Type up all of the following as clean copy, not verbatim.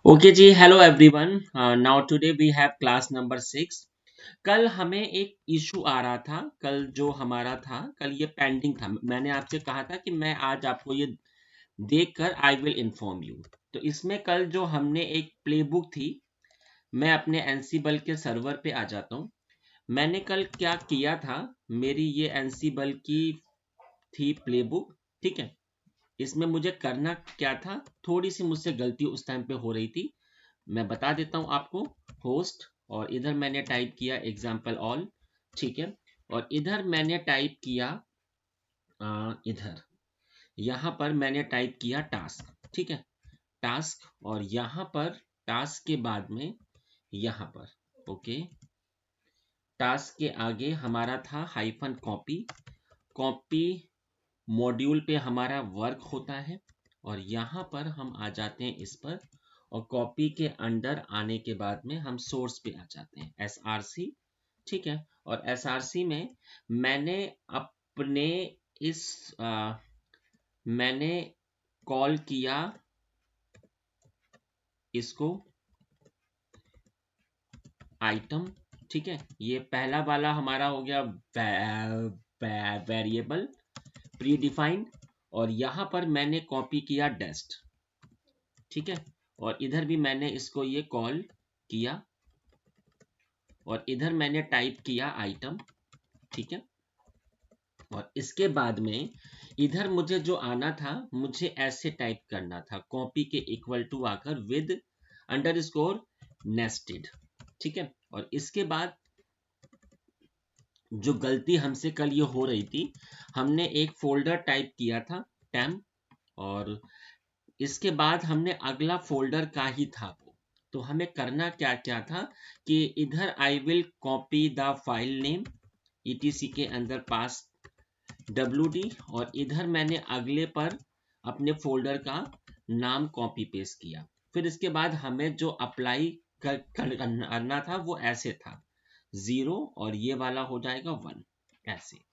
Okay ji, hello everyone. Now today we have class number 6। कल हमें एक इशू आ रहा था। कल जो हमारा था, कल ये पेंडिंग था। मैंने आपसे कहा था कि मैं आज आपको ये देखकर आई विल इन्फॉर्म यू। तो इसमें कल जो हमने एक प्लेबुक थी, मैं अपने एनसीबल के सर्वर पे आ जाता हूँ। मैंने कल क्या किया था, मेरी ये एनसीबल की थी प्लेबुक, ठीक है। इसमें मुझे करना क्या था, थोड़ी सी मुझसे गलती उस टाइम पे हो रही थी, मैं बता देता हूं आपको। होस्ट, और इधर मैंने टाइप किया एग्जाम्पल ऑल, ठीक है। और इधर मैंने टाइप किया इधर यहां पर मैंने टाइप किया टास्क, ठीक है। टास्क, और यहां पर टास्क के बाद में यहां पर ओके, टास्क के आगे हमारा था हाइफन कॉपी। कॉपी मॉड्यूल पे हमारा वर्क होता है, और यहाँ पर हम आ जाते हैं इस पर, और कॉपी के अंडर आने के बाद में हम सोर्स पे आ जाते हैं एसआरसी, ठीक है। और एसआरसी में मैंने अपने इस मैंने कॉल किया इसको आइटम, ठीक है। ये पहला वाला हमारा हो गया वेरिएबल प्री डिफाइंड, और यहाँ पर मैंने कॉपी किया डेस्ट, ठीक है। और इधर भी मैंने इसको ये कॉल किया, और इधर मैंने टाइप किया आइटम, ठीक है। और इसके बाद में इधर मुझे जो आना था, मुझे ऐसे टाइप करना था, कॉपी के इक्वल टू आकर विद अंडरस्कोर नेस्टेड, ठीक है। और इसके बाद जो गलती हमसे कल ये हो रही थी, हमने एक फोल्डर टाइप किया था टेम्प, और इसके बाद हमने अगला फोल्डर का ही था वो। तो हमें करना क्या क्या था कि इधर I will copy the file name etc के अंदर पास wd, और इधर मैंने अगले पर अपने फोल्डर का नाम कॉपी पेस्ट किया। फिर इसके बाद हमें जो अप्लाई करना था वो ऐसे था 0, और ये वाला हो जाएगा 1, ऐसे।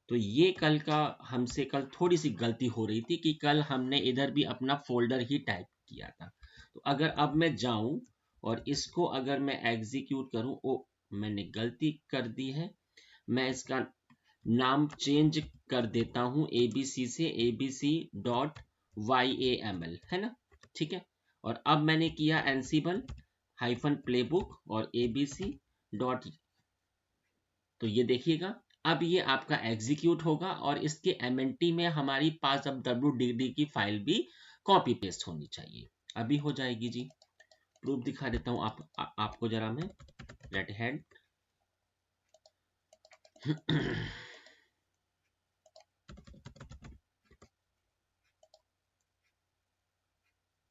तो ये कल का हमसे कल थोड़ी सी गलती हो रही थी कि कल हमने इधर भी अपना फोल्डर ही टाइप किया था। तो अगर अब मैं जाऊं और इसको अगर मैं एग्जीक्यूट करूं, ओ मैंने गलती कर दी है, मैं इसका नाम चेंज कर देता हूं एबीसी से abc.yaml, है ना, ठीक है। और अब मैंने किया एनसीबल हाइफन प्लेबुक और एबीसी डॉट, तो ये देखिएगा अब ये आपका एग्जीक्यूट होगा, और इसके एमएनटी में हमारी पास अब wdd की फाइल भी कॉपी पेस्ट होनी चाहिए। अभी हो जाएगी जी। प्रूफ दिखा देता हूं आपको जरा मैं। लेट हेड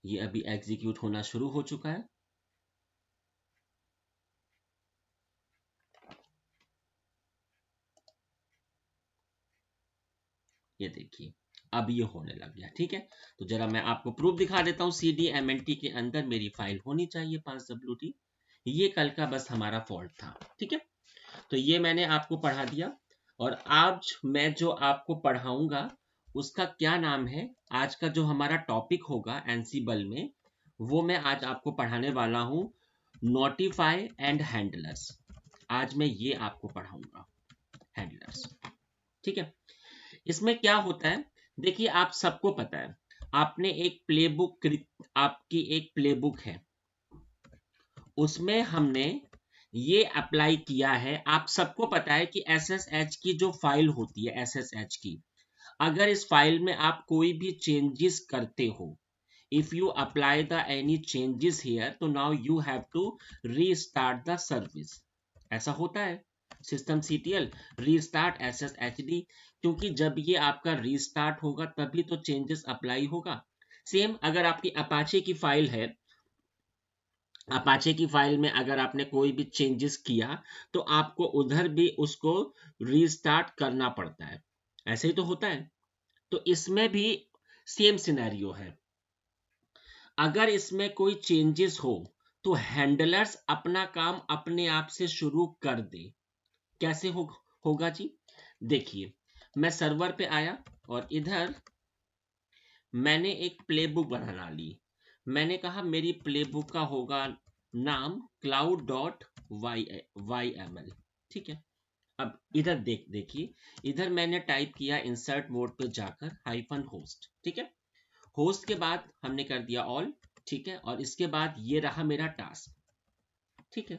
ये अभी एग्जीक्यूट होना शुरू हो चुका है। ये देखिए अब ये होने लग गया, ठीक है। तो जरा मैं आपको प्रूफ दिखा देता हूँ। cdmnt के अंदर मेरी फाइल होनी चाहिए 5wd। ये कल का बस हमारा फॉल्ट था, ठीक है। तो ये मैंने आपको पढ़ा दिया, और आज मैं जो आपको पढ़ाऊंगा उसका क्या नाम है, आज का जो हमारा टॉपिक होगा एनसीबल में, वो मैं आज आपको पढ़ाने वाला हूं, नोटिफाई एंड हैंडलर्स। आज मैं ये आपको पढ़ाऊंगा, हैंडलर्स, ठीक है। इसमें क्या होता है, देखिए आप सबको पता है, आपने एक प्लेबुक, आपकी एक प्लेबुक है, उसमें हमने ये अप्लाई किया है। आप सबको पता है कि SSH की जो फाइल होती है SSH की, अगर इस फाइल में आप कोई भी चेंजेस करते हो, if you apply the any changes here, तो now you have to restart the service. ऐसा होता है सिस्टम CTL रीस्टार्ट SSHD, क्योंकि जब ये आपका रीस्टार्ट होगा तभी तो चेंजेस अप्लाई होगा। सेम अगर आपकी अपाचे की फाइल है, अपाचे की फाइल में अगर आपने कोई भी चेंजेस किया, तो आपको उधर भी उसको रीस्टार्ट करना पड़ता है। ऐसे ही तो होता है। तो इसमें भी सेम सिनेरियो है। अगर इसमें कोई चेंजेस हो, तो हैंडलर्स अपना काम अपने आप से शुरू कर दे। कैसे होगा जी, देखिए मैं सर्वर पे आया, और इधर मैंने एक प्लेबुक बना ली। मैंने कहा मेरी प्लेबुक का होगा नाम cloud.yml। ठीक है, अब इधर देखिए, इधर मैंने टाइप किया इंसर्ट मोड पे जाकर -host। ठीक है, होस्ट के बाद हमने कर दिया ऑल। ठीक है, और इसके बाद ये रहा मेरा टास्क। ठीक है,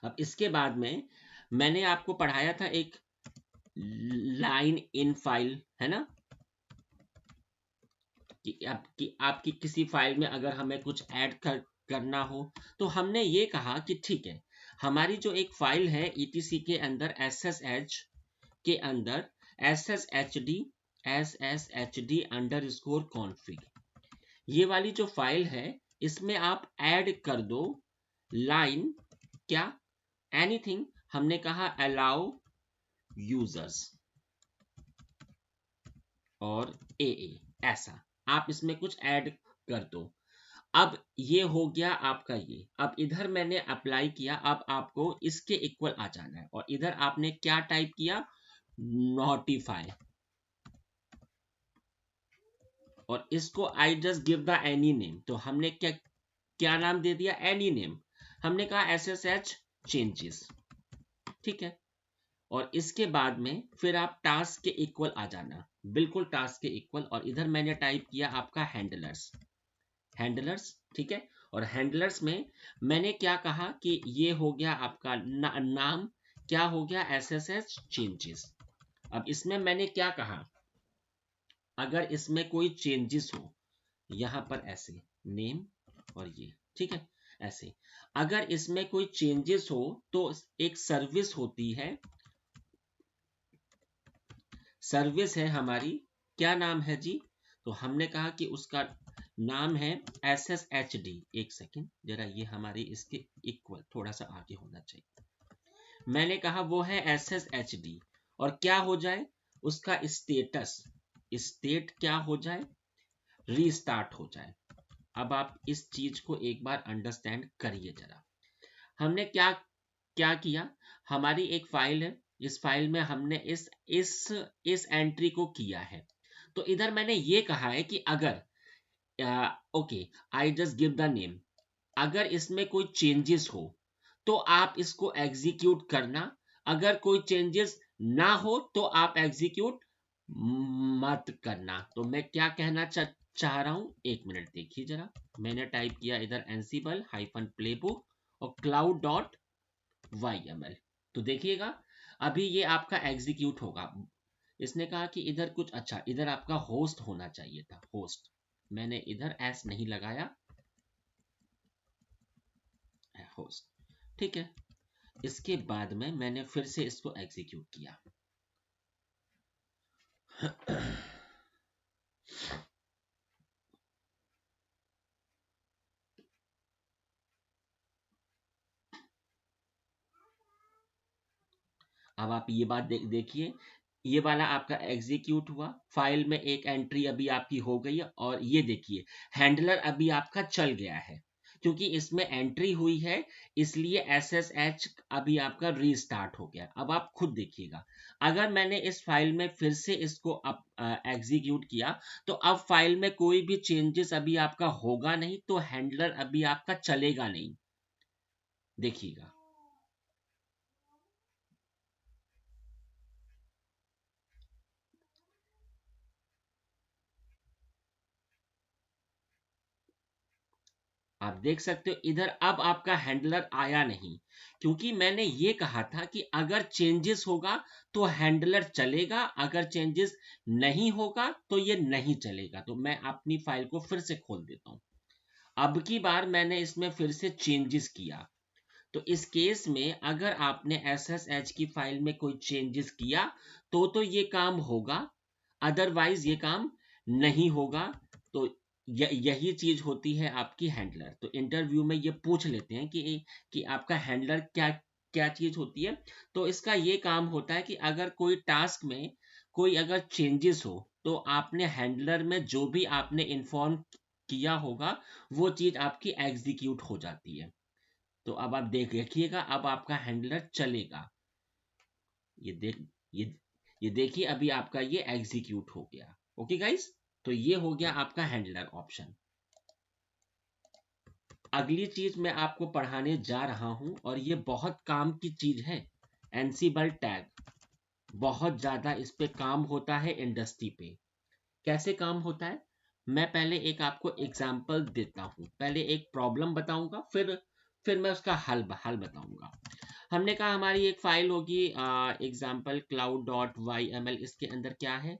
अब इसके बाद में मैंने आपको पढ़ाया था एक लाइन इन फाइल, है ना, कि आपकी किसी फाइल में अगर हमें कुछ ऐड करना हो, तो हमने ये कहा कि ठीक है, हमारी जो एक फाइल है etc के अंदर ssh के अंदर sshd अंडरस्कोर कॉन्फ़िग, ये वाली जो फाइल है इसमें आप ऐड कर दो लाइन क्या, एनीथिंग, हमने कहा अलाउ यूजर्स और AA, ऐसा आप इसमें कुछ ऐड कर दो। अब ये हो गया आपका ये। अब इधर मैंने अप्लाई किया, अब आपको इसके इक्वल आ जाना है, और इधर आपने क्या टाइप किया, नोटिफाई, और इसको I just give the any name, तो हमने क्या क्या नाम दे दिया, एनी नेम, हमने कहा SSH चेंजेस। ठीक है, और इसके बाद में फिर आप टास्क के इक्वल आ जाना, बिल्कुल टास्क के इक्वल, और इधर मैंने टाइप किया आपका हैंडलर्स। ठीक है, और हैंडलर्स में मैंने क्या कहा कि ये हो गया आपका नाम, क्या हो गया, SSH चेंजेस। अब इसमें मैंने क्या कहा, अगर इसमें कोई चेंजेस हो, यहां पर ऐसे नेम और ये, ठीक है, ऐसे अगर इसमें कोई चेंजेस हो तो एक सर्विस होती है, सर्विस है हमारी, क्या नाम है जी, तो हमने कहा कि उसका नाम है SSHD। एक सेकेंड जरा, ये हमारी इसके इक्वल थोड़ा सा आगे होना चाहिए, मैंने कहा वो है SSHD, और क्या हो जाए उसका स्टेटस, स्टेट क्या हो जाए, रीस्टार्ट हो जाए। अब आप इस चीज को एक बार अंडरस्टैंड करिए जरा, हमने क्या क्या किया, हमारी एक फाइल है, इस फाइल में हमने इस एंट्री को किया है, तो इधर मैंने ये कहा है कि अगर okay, I just give the name, अगर इसमें कोई चेंजेस हो तो आप इसको एग्जीक्यूट करना, अगर कोई चेंजेस ना हो तो आप एग्जीक्यूट मत करना। तो मैं क्या कहना चाह रहा हूं, एक मिनट देखिए जरा, मैंने टाइप किया इधर एनसिबल -प्लेबुक और cloud.yml, तो देखिएगा अभी ये आपका एग्जीक्यूट होगा। इसने कहा कि इधर कुछ, अच्छा इधर आपका होस्ट होना चाहिए था, होस्ट, मैंने इधर एस नहीं लगाया, होस्ट। ठीक है, इसके बाद में मैंने फिर से इसको एग्जीक्यूट किया। अब आप ये बात देखिए, ये वाला आपका एग्जीक्यूट हुआ, फाइल में एक एंट्री अभी आपकी हो गई है, और ये देखिए हैंडलर अभी आपका चल गया है, क्योंकि इसमें एंट्री हुई है, इसलिए SSH अभी आपका रीस्टार्ट हो गया। अब आप खुद देखिएगा, अगर मैंने इस फाइल में फिर से इसको एग्जीक्यूट किया, तो अब फाइल में कोई भी चेंजेस अभी आपका होगा नहीं, तो हैंडलर अभी आपका चलेगा नहीं, देखिएगा। आप देख सकते हो इधर अब आपका हैंडलर आया नहीं, क्योंकि मैंने ये कहा था कि अगर चेंजेस होगा तो हैंडलर चलेगा, अगर चेंजेस नहीं होगा तो ये नहीं चलेगा। तो मैं अपनी फाइल को फिर से खोल देता हूं, अब की बार मैंने इसमें फिर से चेंजेस किया, तो इस केस में अगर आपने SSH की फाइल में कोई चेंजेस किया तो ये काम होगा, अदरवाइज ये काम नहीं होगा। तो यही चीज होती है आपकी हैंडलर। तो इंटरव्यू में ये पूछ लेते हैं कि आपका हैंडलर क्या क्या चीज होती है, तो इसका ये काम होता है कि अगर कोई टास्क में कोई अगर चेंजेस हो, तो आपने हैंडलर में जो भी आपने इन्फॉर्म किया होगा वो चीज आपकी एग्जीक्यूट हो जाती है। तो अब आप देखिएगा, अब आपका हैंडलर चलेगा, ये देख ये ये देखिए अभी आपका ये एग्जीक्यूट हो गया। ओके गाइस, तो ये हो गया आपका हैंडलर ऑप्शन। अगली चीज मैं आपको पढ़ाने जा रहा हूं और ये बहुत काम की चीज है। एनसिबल टैग बहुत ज्यादा इस पे काम होता है इंडस्ट्री पे। कैसे काम होता है, मैं पहले एक आपको एग्जांपल देता हूं, पहले एक प्रॉब्लम बताऊंगा, फिर मैं उसका हल बताऊंगा। हमने कहा हमारी एक फाइल होगी एग्जाम्पल cloud.yml। इसके अंदर क्या है,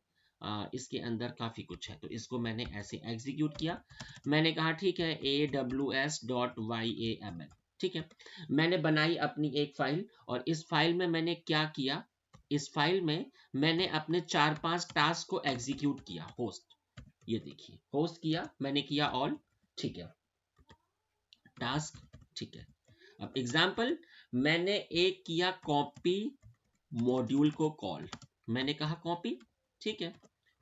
इसके अंदर काफी कुछ है, तो इसको मैंने ऐसे एग्जीक्यूट किया। मैंने कहा ठीक है aws.yaml, ठीक है। मैंने बनाई अपनी एक फाइल और इस फाइल में मैंने क्या किया, इस फाइल में मैंने अपने 4-5 टास्क को एग्जीक्यूट किया। होस्ट, ये देखिए होस्ट किया मैंने, किया ऑल, ठीक है, टास्क, ठीक है। अब एग्जाम्पल, मैंने एक किया कॉपी मॉड्यूल को कॉल, मैंने कहा कॉपी, ठीक है।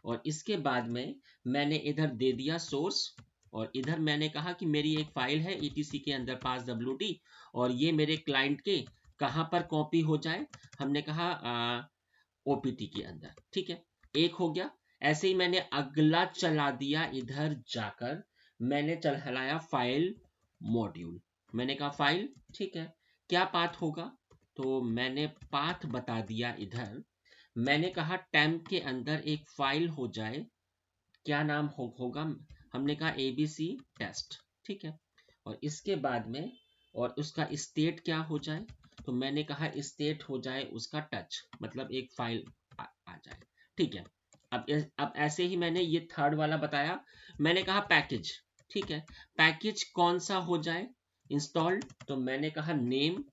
और इसके बाद में मैंने इधर दे दिया सोर्स और इधर मैंने कहा कि मेरी एक फाइल है etc के अंदर pass.wt और ये मेरे क्लाइंट के कहां पर कॉपी हो जाए, हमने कहा ओपीटी के अंदर, ठीक है। एक हो गया। ऐसे ही मैंने अगला चला दिया, इधर जाकर मैंने चलाया फाइल मॉड्यूल, मैंने कहा फाइल, ठीक है, क्या पाथ होगा, तो मैंने पाथ बता दिया इधर। मैंने कहा टेम्प के अंदर एक फाइल हो जाए, क्या नाम होगा, हमने कहा एबीसी टेस्ट, ठीक है। और इसके बाद में और उसका स्टेट क्या हो जाए, तो मैंने कहा स्टेट हो जाए उसका टच, मतलब एक फाइल आ जाए, ठीक है। अब ऐसे ही मैंने ये थर्ड वाला बताया। मैंने कहा पैकेज, ठीक है, पैकेज कौन सा हो जाए इंस्टॉल्ड, तो मैंने कहा नेम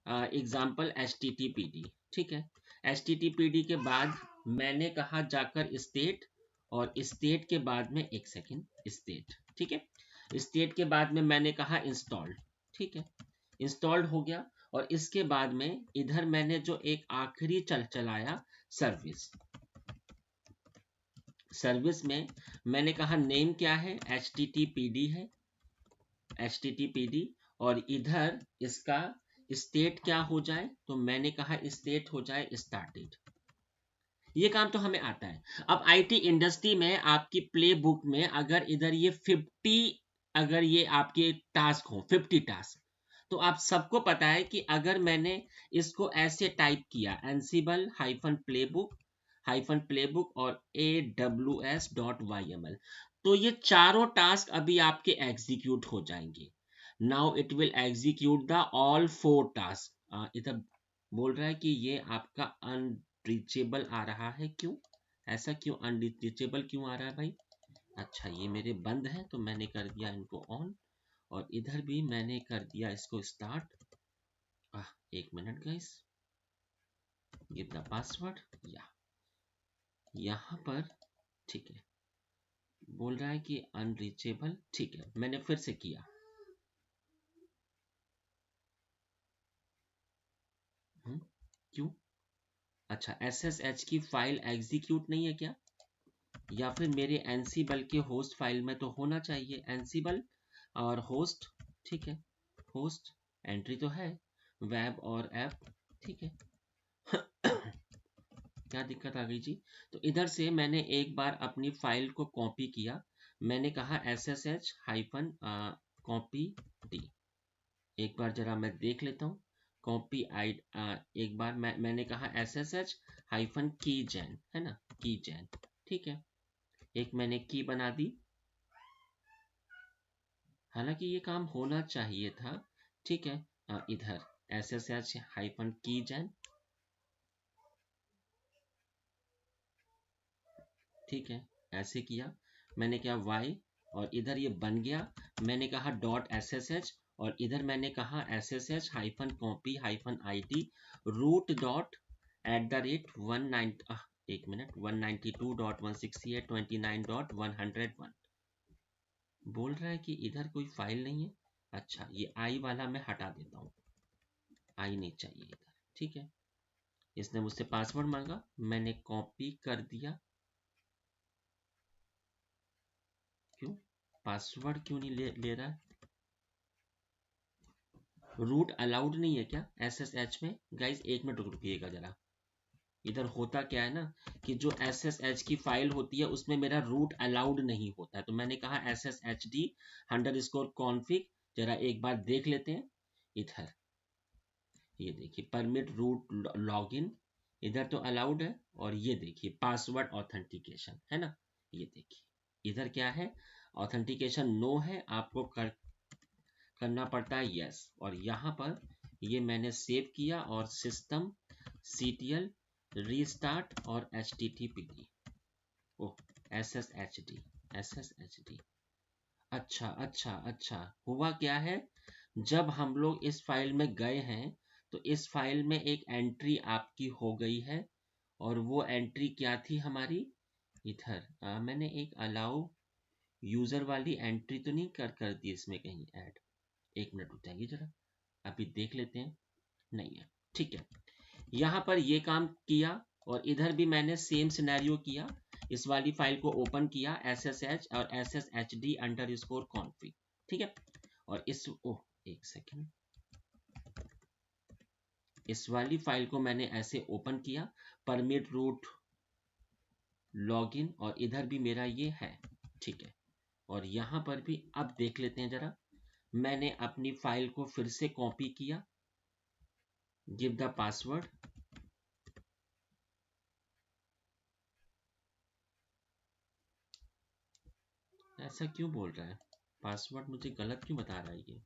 एग्जाम्पल httpd, ठीक है। httpd के बाद मैंने कहा जाकर स्टेट और स्टेट के बाद में एक सेकेंड स्टेट, ठीक है। स्टेट के बाद में मैंने कहा इंस्टॉल्ड, ठीक है, इंस्टॉल्ड हो गया। और इसके बाद में इधर मैंने जो एक आखिरी चलाया सर्विस, सर्विस में मैंने कहा नेम क्या है, httpd है, httpd, और इधर इसका स्टेट क्या हो जाए, तो मैंने कहा स्टेट हो जाए स्टार्टेड। ये काम तो हमें आता है। अब आईटी इंडस्ट्री में आपकी प्ले बुक में अगर इधर ये 50, अगर ये आपके टास्क हो 50 टास्क, तो आप सबको पता है कि अगर मैंने इसको ऐसे टाइप किया एनसिबल हाइफन प्लेबुक और aws.yml, तो ये चारों टास्क अभी आपके एग्जीक्यूट हो जाएंगे। Now it will execute the all 4 task. इधर बोल रहा है कि ये आपका अनरीचेबल आ रहा है, क्यों ऐसा, क्यों अनरीचेबल क्यों आ रहा है भाई। अच्छा ये मेरे बंद है तो मैंने कर दिया इनको ऑन और इधर भी मैंने कर दिया इसको स्टार्ट। एक minute guys, give the password, या यहाँ पर, ठीक है, बोल रहा है कि अनरीचेबल, ठीक है, मैंने फिर से किया। क्यों, अच्छा SSH की फाइल एग्जीक्यूट नहीं है क्या, या फिर मेरे एनसीबल के होस्ट फाइल में तो होना चाहिए एनसीबल और होस्ट, ठीक है, होस्ट एंट्री तो है, वेब और ऐप, ठीक है। क्या दिक्कत आ गई जी, तो इधर से मैंने एक बार अपनी फाइल को कॉपी किया, मैंने कहा SSH हाइफन कॉपी डी, एक बार जरा मैं देख लेता हूँ कॉपी आई, एक बार मैंने कहा SSH हाइफन की जैन, है ना, की जैन, ठीक है, एक मैंने की बना दी, हालांकि ये काम होना चाहिए था, ठीक है। इधर SSH हाइफन की जैन, ठीक है, ऐसे किया, मैंने क्या y और इधर ये बन गया, मैंने कहा डॉट SSH और इधर मैंने कहा SSH hyphen copy hyphen ID root dot at the rate 19, एक मिनट, 192.168.29.101 बोल रहा है कि इधर कोई फाइल नहीं है। अच्छा ये आई वाला मैं हटा देता हूँ, आई नहीं चाहिए इधर, ठीक है। इसने मुझसे पासवर्ड मांगा, मैंने कॉपी कर दिया, क्यों पासवर्ड क्यों नहीं ले रहा है, रूट अलाउड नहीं है क्या SSH में, गाइज एक मिनट रुकिएगा जरा। इधर होता क्या है ना कि जो SSH की फाइल होती है उसमें मेरा रूट अलाउड नहीं होता है, तो मैंने कहा SSHD अंडरस्कोर कॉन्फिग, जरा एक बार देख लेते हैं। इधर ये देखिए परमिट रूट लॉगिन, इधर तो अलाउड है, और ये देखिए पासवर्ड ऑथेंटिकेशन है ना, ये देखिए इधर क्या है, ऑथेंटिकेशन नो है, आपको करना पड़ता है यस, और यहाँ पर ये मैंने सेव किया और सिस्टम CTL रीस्टार्ट और HTTPD, ओह SSHD। अच्छा अच्छा अच्छा, हुआ क्या है, जब हम लोग इस फाइल में गए हैं तो इस फाइल में एक एंट्री आपकी हो गई है, और वो एंट्री क्या थी हमारी, इधर मैंने एक अलाउ यूजर वाली एंट्री तो नहीं कर दी इसमें कहीं ऐड, एक मिनट रुक जाइए जरा, अभी देख लेते हैं, नहीं है, ठीक है। यहाँ पर ये काम किया, और इधर भी मैंने सेम सिनेरियो किया, इस वाली फाइल को ओपन किया SSH और SSHD_config, ठीक है, और एक सेकेंड, इस वाली फाइल को मैंने ऐसे ओपन किया, परमिट रूट लॉगिन, और इधर भी मेरा ये है, ठीक है, और यहाँ पर भी अब देख लेते हैं जरा, मैंने अपनी फाइल को फिर से कॉपी किया, गिव द पासवर्ड, ऐसा क्यों बोल रहा है, पासवर्ड मुझे गलत क्यों बता रहा है ये,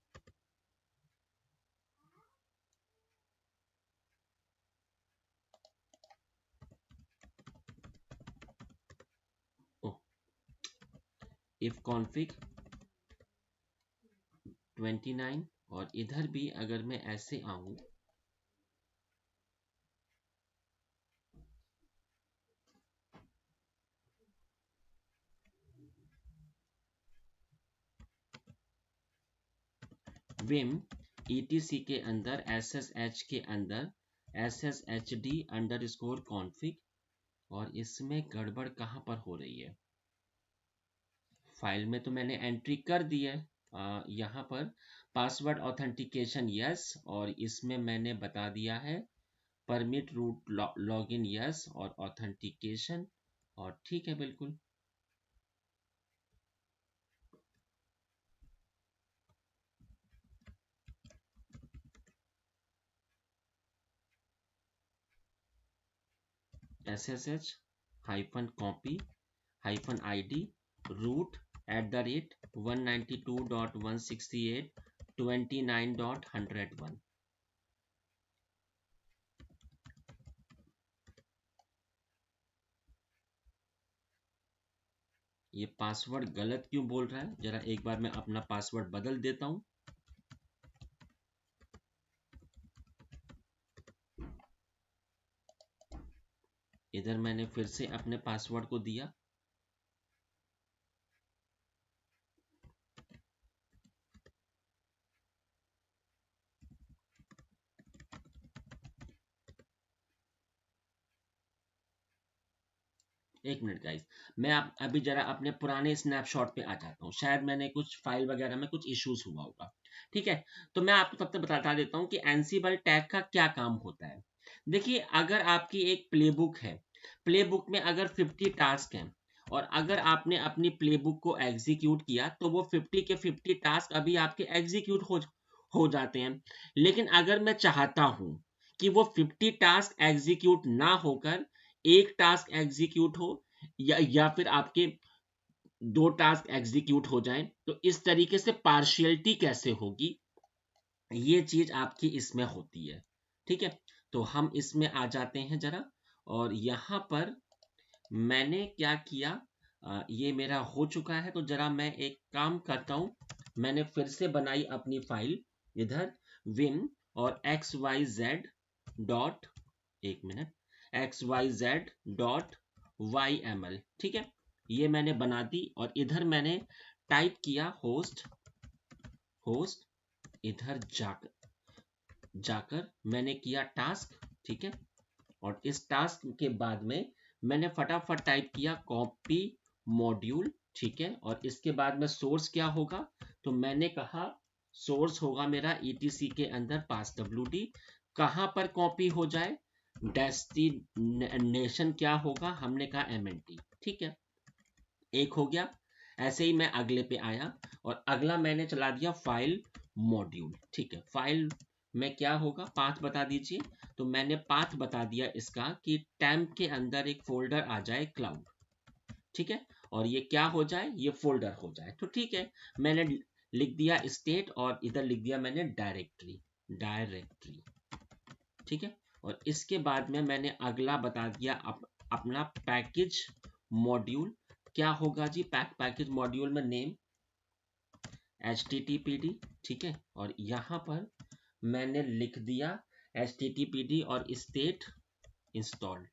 इफ कॉन्फिग 29, और इधर भी अगर मैं ऐसे आऊं, विम ETC के अंदर SSH के अंदर SSHD_config, और इसमें गड़बड़ कहां पर हो रही है, फाइल में तो मैंने एंट्री कर दी है, यहाँ पर पासवर्ड ऑथेंटिकेशन यस, और इसमें मैंने बता दिया है परमिट रूट लॉगिन यस और ऑथेंटिकेशन, और ठीक है बिल्कुल। SSH-copy-id root @192.168.29.101, ये पासवर्ड गलत क्यों बोल रहा है, जरा एक बार मैं अपना पासवर्ड बदल देता हूं, इधर मैंने फिर से अपने पासवर्ड को दिया, एक मिनट गाइस, मैं अभी जरा अपने पुराने स्नैपशॉट पे आ जाता हूँ, शायद मैंने कुछ फाइल वगैरह में कुछ इश्यूज हुआ होगा, ठीक है। तो मैं आपको तब तक बता देता हूँ कि एनसिबल टैग का क्या काम होता है। देखिए, अगर आपकी एक प्लेबुक है, प्लेबुक में अगर 50 टास्क हैं, और अगर आपने अपनी प्लेबुक को एग्जीक्यूट किया तो वो 50 के 50 टास्क अभी आपके एग्जीक्यूट हो जाते हैं। लेकिन अगर मैं चाहता हूं कि वो 50 टास्क एग्जीक्यूट ना होकर एक टास्क एग्जीक्यूट हो, या फिर आपके 2 टास्क एग्जीक्यूट हो जाएं, तो इस तरीके से पार्शियलिटी कैसे होगी, ये चीज आपकी इसमें होती है, ठीक है। तो हम इसमें आ जाते हैं जरा, और यहां पर मैंने क्या किया, ये मेरा हो चुका है, तो जरा मैं एक काम करता हूं, मैंने फिर से बनाई अपनी फाइल, इधर विम और xyz डॉट, एक मिनट, xyz.yml, ठीक है, ये मैंने बना दी, और इधर मैंने टाइप किया होस्ट, इधर जाकर मैंने किया टास्क, ठीक है, और इस टास्क के बाद में मैंने फटाफट टाइप किया कॉपी मॉड्यूल, ठीक है, और इसके बाद में सोर्स क्या होगा, तो मैंने कहा सोर्स होगा मेरा ETC के अंदर passwd, कहां पर कॉपी हो जाए, डेस्टिनेशन क्या होगा, हमने कहा MNT, ठीक है, एक हो गया। ऐसे ही मैं अगले पे आया, और अगला मैंने चला दिया फाइल मॉड्यूल। ठीक है, फाइल में क्या होगा, पाथ बता दीजिए। तो मैंने पाथ बता दिया इसका कि टेम्प के अंदर एक फोल्डर आ जाए क्लाउड। ठीक है, और ये क्या हो जाए, ये फोल्डर हो जाए। तो ठीक है, मैंने लिख दिया स्टेट और इधर लिख दिया मैंने डायरेक्टरी। डायरेक्टरी ठीक है, और इसके बाद में मैंने अगला बता दिया अपना पैकेज मॉड्यूल। क्या होगा जी, पैकेज मॉड्यूल में नेम httpd। ठीक है, और यहाँ पर मैंने लिख दिया httpd और स्टेट इंस्टॉल्ड।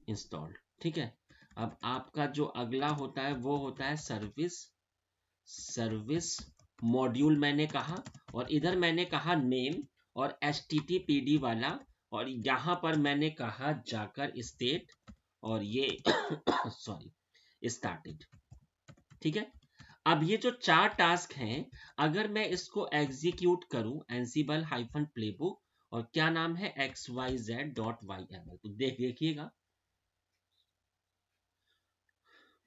इंस्टॉल्ड ठीक है। अब आपका जो अगला होता है वो होता है सर्विस। सर्विस मॉड्यूल मैंने कहा, और इधर मैंने कहा नेम और httpd वाला, और यहाँ पर मैंने कहा जाकर स्टेट और ये सॉरी स्टार्टेड। ठीक है, अब ये जो 4 टास्क हैं, अगर मैं इसको एग्जीक्यूट करूं एनसिबल हाइफन प्लेबुक और क्या नाम है xyz.yml, तो देखिएगा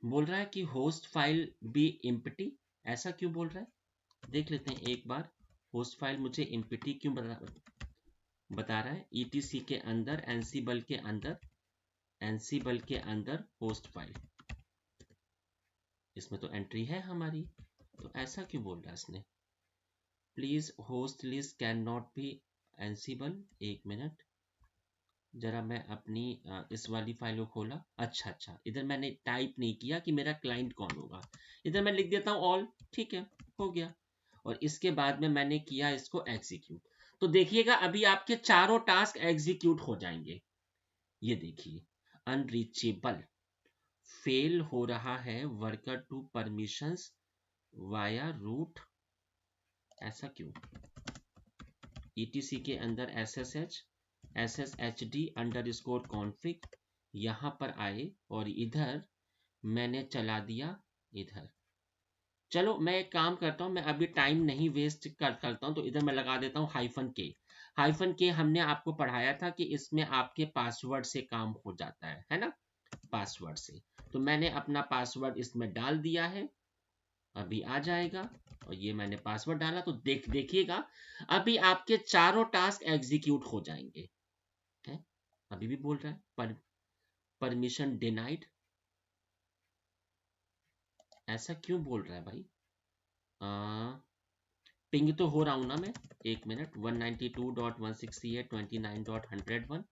बोल रहा है कि होस्ट फाइल बी एम्प्टी। ऐसा क्यों बोल रहा है, देख लेते हैं एक बार। होस्ट फाइल मुझे एम्प्टी क्यों बता रहा है। ईटीसी के अंदर एनसिबल के अंदर, एनसिबल के अंदर होस्ट फाइल, इसमें तो एंट्री है हमारी, तो ऐसा क्यों बोल रहा है इसने। Please host list can not be एनसिबल। एक मिनट, जरा मैं अपनी इस वाली फाइल को खोला। अच्छा अच्छा, इधर मैंने टाइप नहीं किया कि मेरा क्लाइंट कौन होगा, इधर मैं लिख देता हूँ ऑल। ठीक है, हो गया, और इसके बाद में मैंने किया इसको एग्जीक्यूट। तो देखिएगा अभी आपके चारों टास्क एग्जीक्यूट हो जाएंगे। ये देखिए, अनरीचेबल, फेल हो रहा है worker two permissions via root. ऐसा क्यों, ईटीसी के अंदर sshd अंडर स्कोर कॉन्फिग, यहां पर आए और इधर मैंने चला दिया इधर। चलो मैं एक काम करता हूं, मैं अभी टाइम नहीं वेस्ट करता हूं, तो इधर मैं लगा देता हूं हाइफन के। हाइफन के हमने आपको पढ़ाया था कि इसमें आपके पासवर्ड से काम हो जाता है ना, पासवर्ड से। तो मैंने अपना पासवर्ड इसमें डाल दिया है, अभी आ जाएगा। और ये मैंने पासवर्ड डाला, तो देखिएगा अभी आपके चारों टास्क एग्जीक्यूट हो जाएंगे। है, अभी भी बोल रहा है परमिशन डिनाइड। ऐसा क्यों बोल रहा है भाई। पिंग तो हो रहा हूं ना मैं, एक मिनट। 192.168.29.101,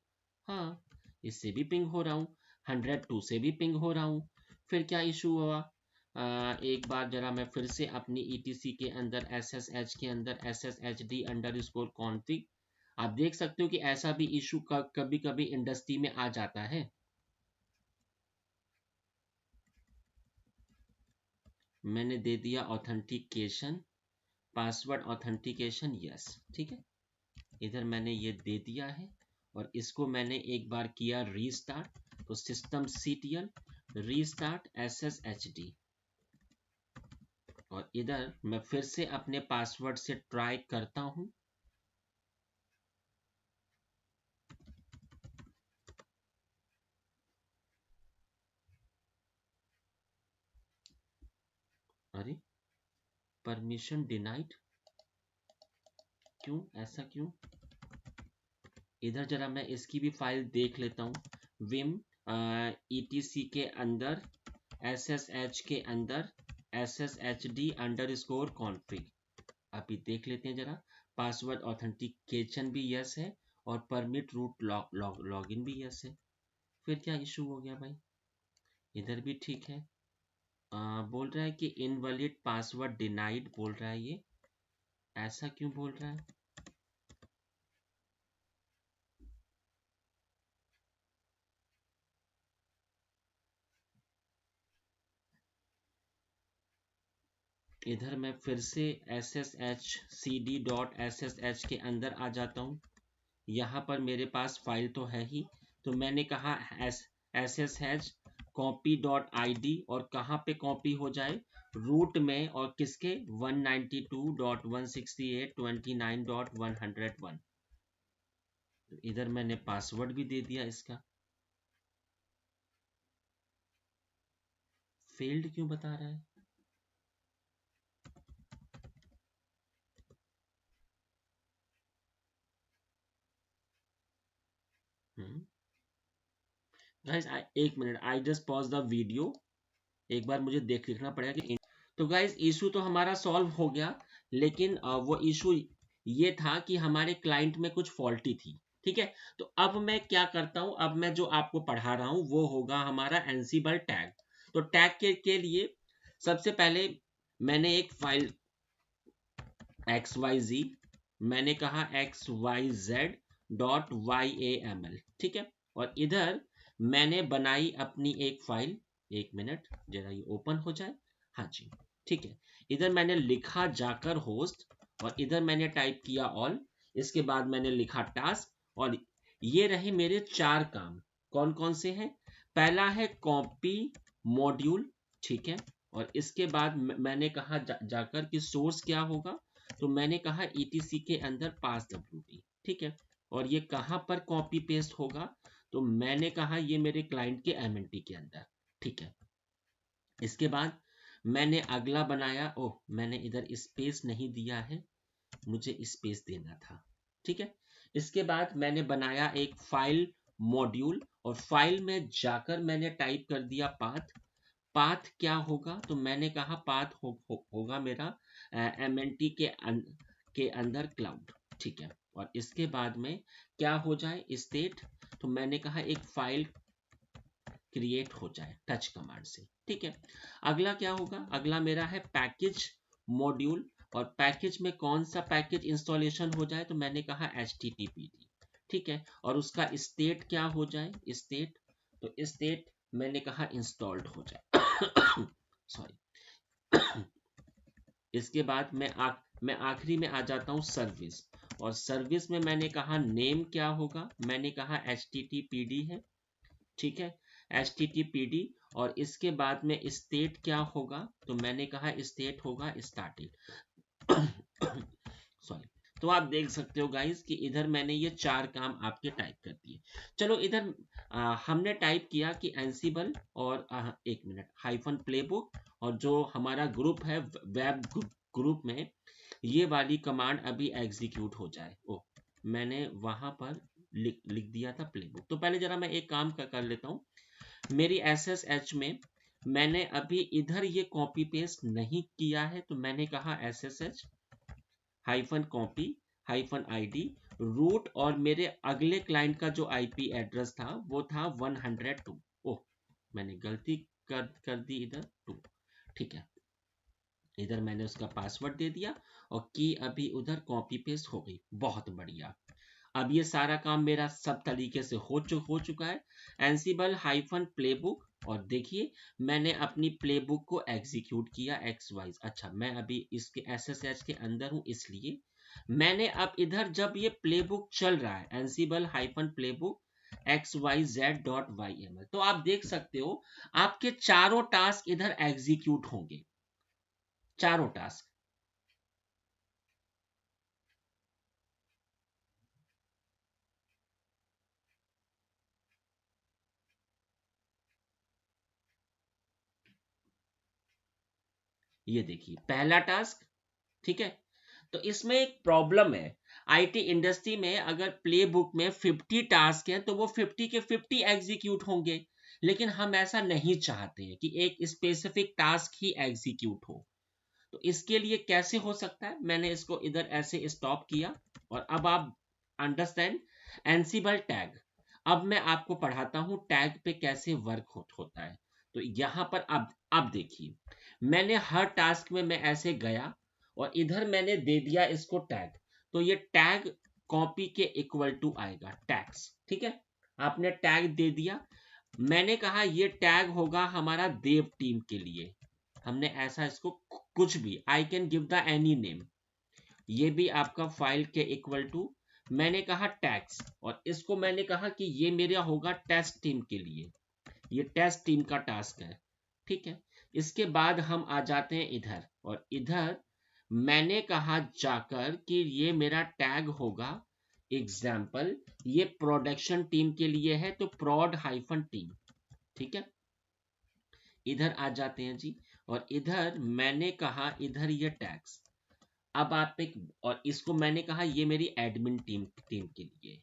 हाँ, इससे भी पिंग हो रहा हूँ, 102 से भी पिंग हो रहा हूँ। फिर क्या इशू हुआ, एक बार जरा मैं फिर से अपनी ईटीसी के अंदर SSH के अंदर SSHD अंडर स्कोर कॉन्फिग, आप देख सकते हो कि ऐसा भी इशू कभी कभी इंडस्ट्री में आ जाता है। मैंने दे दिया ऑथेंटिकेशन, पासवर्ड ऑथेंटिकेशन यस। ठीक है, इधर मैंने ये दे दिया है, और इसको मैंने एक बार किया रीस्टार्ट, तो सिस्टम CTL रीस्टार्ट SSHD, और इधर मैं फिर से अपने पासवर्ड से ट्राई करता हूं। अरे परमिशन डिनाइड, क्यों, ऐसा क्यों। इधर जरा मैं इसकी भी फाइल देख लेता हूँ। विम ETC के अंदर SSH के अंदर SSHD अंडर स्कोर कॉन्फिग, अभी देख लेते हैं जरा। पासवर्ड ऑथेंटिकेशन भी यस है, और परमिट रूट लॉगिन भी यस है। फिर क्या इशू हो गया भाई, इधर भी ठीक है। बोल रहा है कि इनवैलिड पासवर्ड डिनाइड बोल रहा है ये, ऐसा क्यों बोल रहा है। इधर मैं फिर से sshcd.ssh के अंदर आ जाता हूँ। यहाँ पर मेरे पास फाइल तो है ही, तो मैंने कहा ssh copy.id, और कहाँ पे कॉपी हो जाए, रूट में, और किसके 192.168.29.101। तो इधर मैंने पासवर्ड भी दे दिया इसका। फेल्ड क्यों बता रहा है, गाइस एक minute, I just pause the video. एक बार मुझे देखना पड़ेगा कि तो गाइस इशू तो हमारा सॉल्व हो गया, लेकिन वो इशू ये था कि हमारे क्लाइंट में कुछ फॉल्टी थी। ठीक है, तो अब मैं क्या करता हूं, अब मैं जो आपको पढ़ा रहा हूं वो होगा हमारा एनसीबल टैग। तो टैग के लिए सबसे पहले मैंने एक फाइल XYZ, मैंने कहा XYZ.YAML, ठीक है, और इधर मैंने बनाई अपनी एक फाइल। एक मिनट जरा ये ओपन हो जाए। हाँ जी, ठीक है, इधर मैंने लिखा जाकर होस्ट, और इधर मैंने टाइप किया ऑल। इसके बाद मैंने लिखा टास्क, और ये रहे मेरे चार काम। कौन कौन से हैं? पहला है कॉपी मॉड्यूल, ठीक है, और इसके बाद मैंने कहा जाकर कि सोर्स क्या होगा, तो मैंने कहा ETC के अंदर पास WT, ठीक है, और ये कहां पर कॉपी पेस्ट होगा, तो मैंने कहा ये मेरे क्लाइंट के MNT के अंदर, ठीक है। इसके बाद मैंने अगला बनाया, ओह मैंने इधर स्पेस नहीं दिया है, मुझे स्पेस देना था, ठीक है। इसके बाद मैंने बनाया एक फाइल मॉड्यूल, और फाइल में जाकर मैंने टाइप कर दिया पाथ। पाथ क्या होगा, तो मैंने कहा पाथ होगा मेरा MNT के अंदर क्लाउड, ठीक है, और इसके बाद में क्या हो जाए स्टेट, तो मैंने कहा एक फाइल क्रिएट हो जाए टच कमांड से, ठीक है। अगला क्या होगा, अगला मेरा है पैकेज मॉड्यूल, और पैकेज में कौन सा पैकेज इंस्टॉलेशन हो जाए, तो मैंने कहा HTTPD, ठीक है, और उसका स्टेट क्या हो जाए स्टेट, तो स्टेट मैंने कहा इंस्टॉल्ड हो जाए सॉरी। इसके बाद मैं आखिरी में आ जाता हूं सर्विस, और सर्विस में मैंने कहा नेम क्या होगा, मैंने कहा HTTPD है, ठीक है, HTTPD, और इसके बाद में स्टेट क्या होगा, तो मैंने कहा स्टेट होगा स्टार्टेड सॉरी। तो आप देख सकते हो गाइस कि इधर मैंने ये चार काम आपके टाइप कर दिए। चलो इधर हमने टाइप किया कि एंसिबल और एक मिनट हाइफन प्लेबुक, और जो हमारा ग्रुप है वेब ग्रुप में ये वाली कमांड अभी एग्जीक्यूट हो जाए। ओ मैंने वहां पर लिख दिया था प्लेबुक। तो पहले जरा मैं एक काम कर लेता हूँ। मेरी SSH में मैंने अभी इधर ये कॉपी पेस्ट नहीं किया है, तो मैंने कहा SSH hyphen copy hyphen ID root, और मेरे अगले क्लाइंट का जो IP एड्रेस था वो था 102। ओह मैंने गलती कर दी इधर 2, ठीक है, इधर मैंने उसका पासवर्ड दे दिया, और की अभी उधर कॉपी पेस्ट हो गई, बहुत बढ़िया। अब ये सारा काम मेरा सब तरीके से हो चुका है। एंसिबल हाइफन प्लेबुक, और देखिए मैंने अपनी प्लेबुक को एग्जीक्यूट किया एक्स वाइज। अच्छा मैं अभी इसके SSH के अंदर हूं, इसलिए मैंने अब इधर जब ये प्लेबुक चल रहा है एंसिबल हाइफन प्लेबुक XYZ.YML, तो आप देख सकते हो आपके चारों टास्क इधर एग्जीक्यूट होंगे, चारों टास्क। ये देखिए पहला टास्क, ठीक है, तो इसमें एक प्रॉब्लम है। IT इंडस्ट्री में अगर प्ले बुक में 50 टास्क हैं तो वो 50 के 50 एग्जीक्यूट होंगे, लेकिन हम ऐसा नहीं चाहते हैं कि एक स्पेसिफिक टास्क ही एग्जीक्यूट हो। तो इसके लिए कैसे हो सकता है, मैंने इसको इधर ऐसे स्टॉप किया, और अब आप अंडरस्टैंड एंसिबल टैग। अब मैं आपको पढ़ाता हूं टैग पे कैसे वर्क होता है। तो यहां पर अब देखिए मैंने हर टास्क में मैं ऐसे गया, और इधर मैंने दे दिया इसको टैग, तो ये टैग कॉपी के इक्वल टू आएगा टैग्स, ठीक है, आपने टैग दे दिया। मैंने कहा ये टैग होगा हमारा देव टीम के लिए, हमने ऐसा इसको कुछ भी I can give the any name, ये भी आपका फाइल के इक्वल टू, मैंने कहा टैग्स, और इसको मैंने कहा कि ये मेरा होगा टेस्ट टीम के लिए, ये टेस्ट टीम का टास्क है, ठीक है। इसके बाद हम आ जाते हैं इधर, और इधर मैंने कहा जाकर कि ये मेरा टैग होगा एग्जाम्पल, ये प्रोडक्शन टीम के लिए है, तो prod हाइफन टीम, ठीक है। इधर आ जाते हैं जी, और इधर मैंने कहा इधर ये टैग्स, अब आप एक, और इसको मैंने कहा ये मेरी एडमिन टीम टीम के लिए।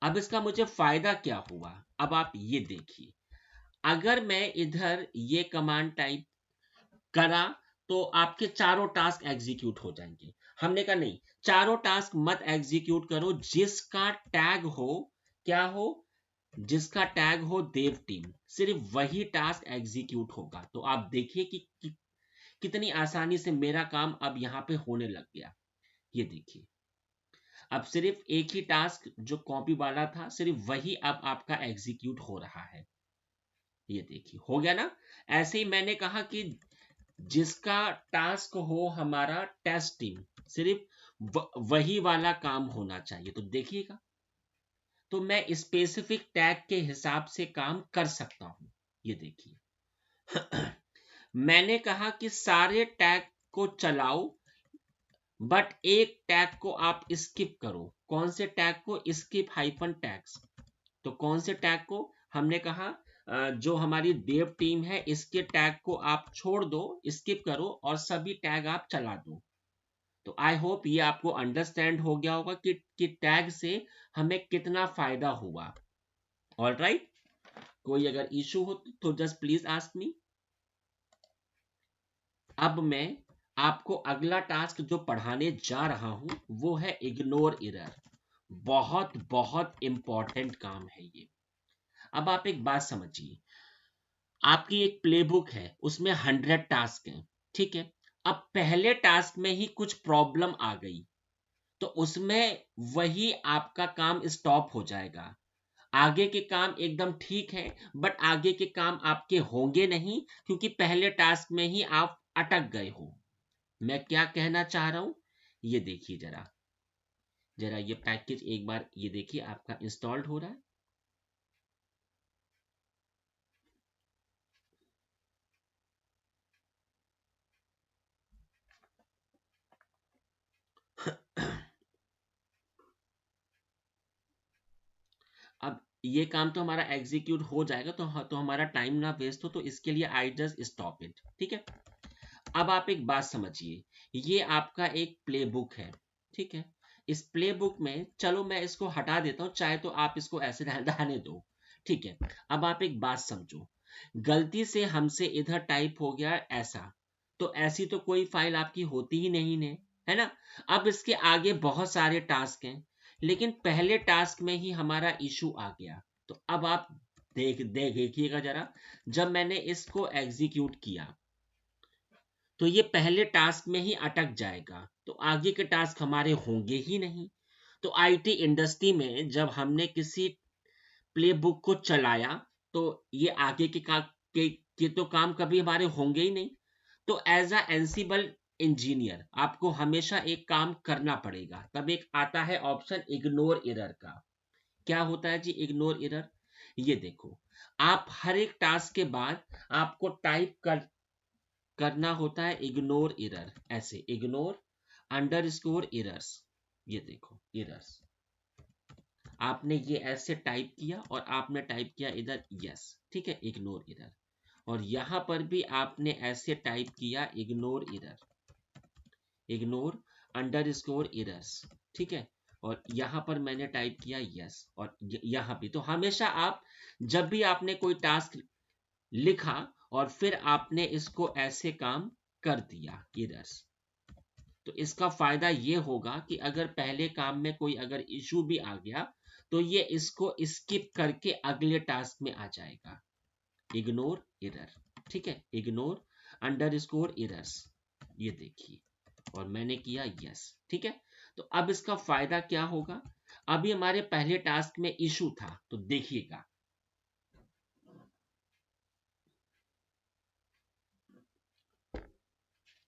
अब इसका मुझे फायदा क्या हुआ, अब आप ये देखिए, अगर मैं इधर ये कमांड टाइप करा तो आपके चारों टास्क एग्जीक्यूट हो जाएंगे। हमने कहा नहीं, चारों टास्क मत एग्जीक्यूट करो, जिसका टैग हो, क्या हो, जिसका टैग हो देव टीम, सिर्फ वही टास्क एग्जीक्यूट होगा। तो आप देखिए कि कितनी आसानी से मेरा काम अब यहां पे होने लग गया। ये देखिए, अब सिर्फ एक ही टास्क जो कॉपी वाला था, सिर्फ वही अब आपका एग्जीक्यूट हो रहा है। ये देखिए, हो गया ना। ऐसे ही मैंने कहा कि जिसका टास्क हो हमारा टेस्ट टीम, सिर्फ वही वाला काम होना चाहिए। तो देखिएगा, तो मैं स्पेसिफिक टैग के हिसाब से काम कर सकता हूं। ये देखिए मैंने कहा कि सारे टैग को चलाओ, बट एक टैग को आप स्किप करो। कौन से टैग को? Skip hyphen tags. तो कौन से टैग को? हमने कहा जो हमारी देव टीम है इसके टैग को आप छोड़ दो, स्किप करो, और सभी टैग आप चला दो। तो आई होप ये आपको अंडरस्टैंड हो गया होगा कि टैग से हमें कितना फायदा हुआ। ऑल राइट, कोई अगर इशू हो तो जस्ट प्लीज आस्क मी। अब मैं आपको अगला टास्क जो पढ़ाने जा रहा हूं वो है इग्नोर एरर। बहुत बहुत इंपॉर्टेंट काम है ये। अब आप एक बात समझिए, आपकी एक प्लेबुक है, उसमें 100 टास्क हैं, ठीक है। अब पहले टास्क में ही कुछ प्रॉब्लम आ गई तो उसमें वही आपका काम स्टॉप हो जाएगा। आगे के काम एकदम ठीक है, बट आगे के काम आपके होंगे नहीं, क्योंकि पहले टास्क में ही आप अटक गए हो। मैं क्या कहना चाह रहा हूं, ये देखिए जरा, जरा ये पैकेज एक बार ये देखिए आपका इंस्टॉल्ड हो रहा है। अब ये काम तो हमारा एग्जीक्यूट हो जाएगा, तो हमारा टाइम ना वेस्ट हो, तो इसके लिए आई जस्ट स्टॉप इट, ठीक है। अब आप एक बात समझिए, ये आपका एक प्ले बुक है, ठीक है। इस प्ले बुक में, चलो मैं इसको हटा देता हूं, चाहे तो आप इसको ऐसे रहने दो, ठीक है। अब आप एक बात समझो, गलती से हमसे इधर टाइप हो गया ऐसा, तो ऐसी तो कोई फाइल आपकी होती ही नहीं ने, है ना। अब इसके आगे बहुत सारे टास्क हैं, लेकिन पहले टास्क में ही हमारा इशू आ गया। तो अब आप देखिएगा जरा, जब मैंने इसको एग्जीक्यूट किया तो ये पहले टास्क में ही अटक जाएगा, तो आगे के टास्क हमारे होंगे ही नहीं। तो आईटी इंडस्ट्री में जब हमने किसी प्ले बुक को चलाया तो ये आगे के तो काम कभी हमारे होंगे ही नहीं। तो एज अ एंसिबल इंजीनियर आपको हमेशा एक काम करना पड़ेगा। तब एक आता है ऑप्शन इग्नोर एरर का। क्या होता है जी इग्नोर एरर? ये देखो, आप हर एक टास्क के बाद आपको करना होता है इग्नोर एरर, ऐसे इग्नोर अंडरस्कोर एरर्स। ये देखो एरर्स, आपने ये ऐसे टाइप किया और आपने टाइप किया इधर यस, ठीक है, इग्नोर एरर। और यहां पर भी आपने ऐसे टाइप किया ignore error, ignore underscore errors, ठीक है। और यहां पर मैंने टाइप किया यस, और यहां भी। तो हमेशा आप जब भी आपने कोई टास्क लिखा और फिर आपने इसको ऐसे काम कर दिया एरर्स, तो इसका फायदा ये होगा कि अगर पहले काम में कोई अगर इशू भी आ गया तो ये इसको स्किप करके अगले टास्क में आ जाएगा। इग्नोर एरर, ठीक है, इग्नोर अंडरस्कोर एरर्स, ये देखिए, और मैंने किया यस, ठीक है। तो अब इसका फायदा क्या होगा, अभी हमारे पहले टास्क में इशू था, तो देखिएगा,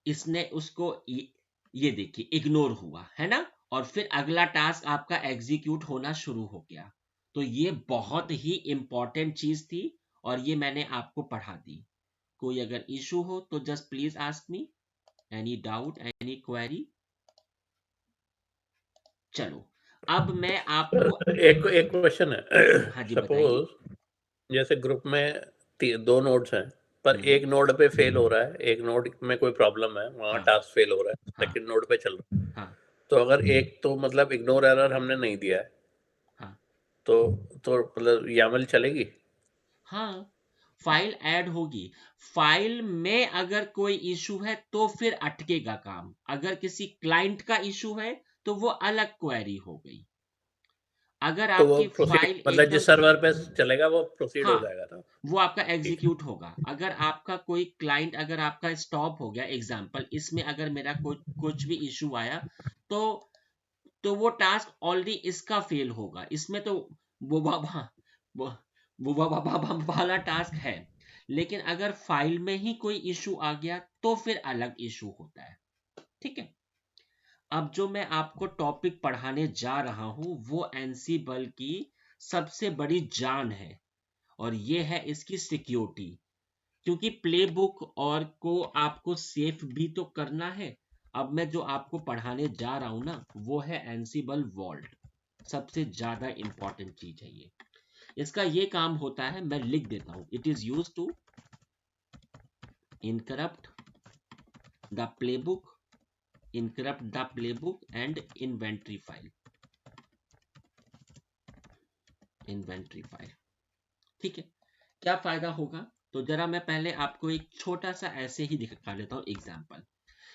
इसने उसको ये देखिए इग्नोर हुआ है ना, और फिर अगला टास्क आपका एग्जीक्यूट होना शुरू हो गया। तो ये बहुत ही इंपॉर्टेंट चीज थी और ये मैंने आपको पढ़ा दी। कोई अगर इशू हो तो just please ask me, any doubt any query. चलो, अब मैं आपको एक एक क्वेश्चन है। हाँ जी बताइए। सपोज जैसे ग्रुप में दो नोड्स हैं, पर एक नोड पे फेल हो रहा है, एक नोड में कोई प्रॉब्लम है, वहां हाँ टास्क फेल हो रहा है, हाँ सेकंड नोड पे चल रहा है। हाँ तो अगर एक तो मतलब इग्नोर एरर हमने नहीं दिया है, हाँ तो मतलब YAML चलेगी? हाँ, फाइल ऐड होगी। फाइल में अगर कोई इशू है तो फिर अटकेगा काम। अगर किसी क्लाइंट का इशू है तो वो अलग क्वेरी हो गई। अगर तो वो आपकी प्रोसीड फाइल मतलब जिस एकदम, सर्वर पे चलेगा वो प्रोसीड हो हाँ, जाएगा ना? वो आपका ठीक है। एग्जीक्यूट होगा। अगर आपका कोई क्लाइंट, अगर आपका स्टॉप हो गया, एग्जांपल इसमें अगर मेरा कुछ भी इशू आया, तो वो टास्क ऑलरेडी इसका फेल होगा। इसमें तो वो बाबा वो वो वाला टास्क है। लेकिन अगर फाइल में ही कोई इशू आ गया तो फिर अलग इशू होता है। ठीक है। अब जो मैं आपको टॉपिक पढ़ाने जा रहा हूं वो एनसीबल की सबसे बड़ी जान है, और ये है इसकी सिक्योरिटी। क्योंकि प्लेबुक और को आपको सेफ भी तो करना है। अब मैं जो आपको पढ़ाने जा रहा हूं ना, वो है एनसीबल वॉल्ट। सबसे ज्यादा इंपॉर्टेंट चीज है ये। इसका ये काम होता है, मैं लिख देता हूं। It is use to encrypt the playbook, encrypt the playbook and inventory file. Inventory file, ठीक है। क्या फायदा होगा? तो जरा मैं पहले आपको एक छोटा सा ऐसे ही दिखा लेता हूं एग्जाम्पल।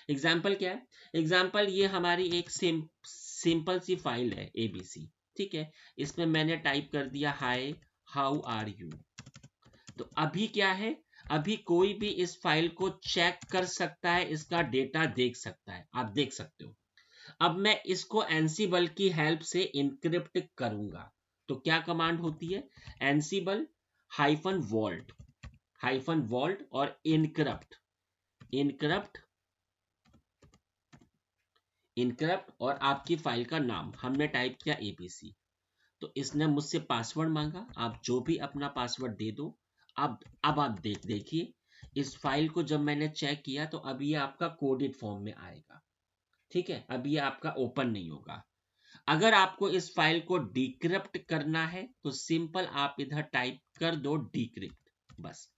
एग्जाम्पल क्या है? एग्जाम्पल ये हमारी एक सिंपल सी फाइल है एबीसी। ठीक है। इसमें मैंने टाइप कर दिया हाय हाउ आर यू। तो अभी क्या है, अभी कोई भी इस फाइल को चेक कर सकता है, इसका डेटा देख सकता है, आप देख सकते हो। अब मैं इसको एनसीबल की हेल्प से इनक्रिप्ट करूंगा। तो क्या कमांड होती है? एनसीबल -वॉल्ट, -वॉल्ट और इनक्रप्ट। इनक्रप्ट, इनक्रप्ट और आपकी फाइल का नाम हमने टाइप किया एबीसी। तो इसने मुझसे पासवर्ड मांगा, आप जो भी अपना पासवर्ड दे दो। अब आप देखिए, इस फाइल को जब मैंने चेक किया तो अभी ये आपका कोडेड फॉर्म में आएगा। ठीक है। अभी ये आपका ओपन नहीं होगा। अगर आपको इस फाइल को डिक्रिप्ट करना है तो सिंपल आप इधर टाइप कर दो डिक्रिप्ट, बस।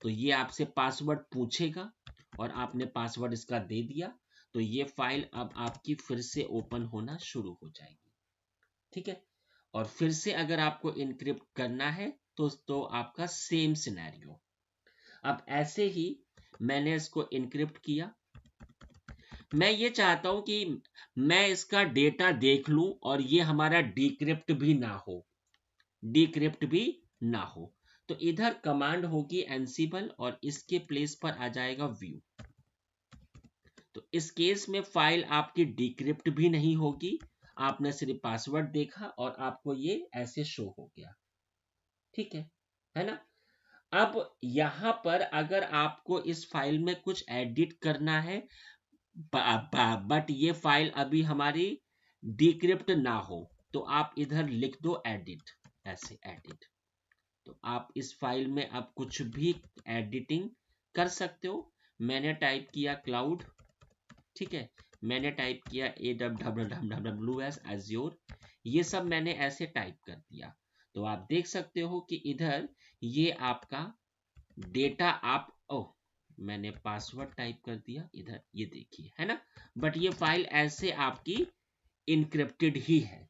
तो ये आपसे पासवर्ड पूछेगा और आपने पासवर्ड इसका दे दिया, तो ये फाइल अब आपकी फिर से ओपन होना शुरू हो जाएगी। ठीक है। और फिर से अगर आपको इनक्रिप्ट करना है तो आपका सेम सिनेरियो। अब ऐसे ही मैंने इसको इनक्रिप्ट किया। मैं ये चाहता हूं कि मैं इसका डेटा देख लूं और ये हमारा डिक्रिप्ट भी ना हो, डिक्रिप्ट भी ना हो। तो इधर कमांड होगी एनसीबल और इसके प्लेस पर आ जाएगा व्यू। तो इस केस में फाइल आपकी डिक्रिप्ट भी नहीं होगी, आपने सिर्फ पासवर्ड देखा और आपको ये ऐसे शो हो गया। ठीक है ना? अब यहां पर अगर आपको इस फाइल में कुछ एडिट करना है, बट ये फाइल अभी हमारी डिक्रिप्ट ना हो, तो आप इधर लिख दो एडिट, ऐसे एडिट। तो आप इस फाइल में अब कुछ भी एडिटिंग कर सकते हो। मैंने टाइप किया क्लाउड, ठीक है। मैंने टाइप किया AWS एज्योर, ये सब मैंने ऐसे टाइप कर दिया। तो आप देख सकते हो कि इधर ये आपका डेटा आप, ओह, मैंने पासवर्ड टाइप कर दिया इधर, ये देखिए, है ना? बट ये फाइल ऐसे आपकी इनक्रिप्टेड ही है।